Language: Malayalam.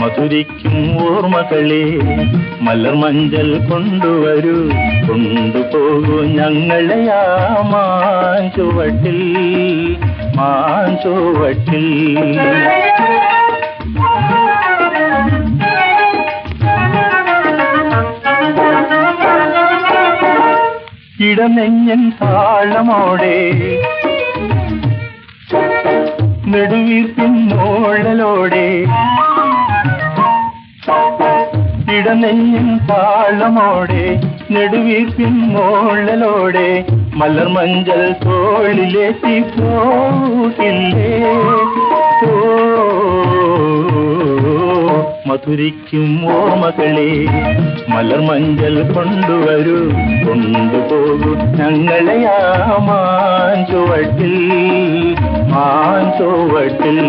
മധുരിക്കും ഓർമ്മകളെ മലർമഞ്ചൽ കൊണ്ടുവരൂ, കൊണ്ടുപോകൂ ഞങ്ങളെ ആ മാഞ്ചുവട്ടിൽ, മാഞ്ചുവട്ടിൽ. ഇടനെഞ്ഞൻ താളമോടെ നെടുവീർപ്പിൻ മോളലോടെ, ഇടനെഞ്ഞൻ താളമോടെ നെടുവീർപ്പിൻ മോളലോടെ മലർമഞ്ചൽ തോളിലേറ്റി പോകില്ലേ. ഓ മധുരിക്കും ഓർമ്മകളെ മലർമഞ്ചൽ കൊണ്ടുവരൂ, കൊണ്ടുപോകൂ ഞങ്ങളെ ആ മാഞ്ചുവട്ടിൽ, മാഞ്ചുവട്ടിൽ.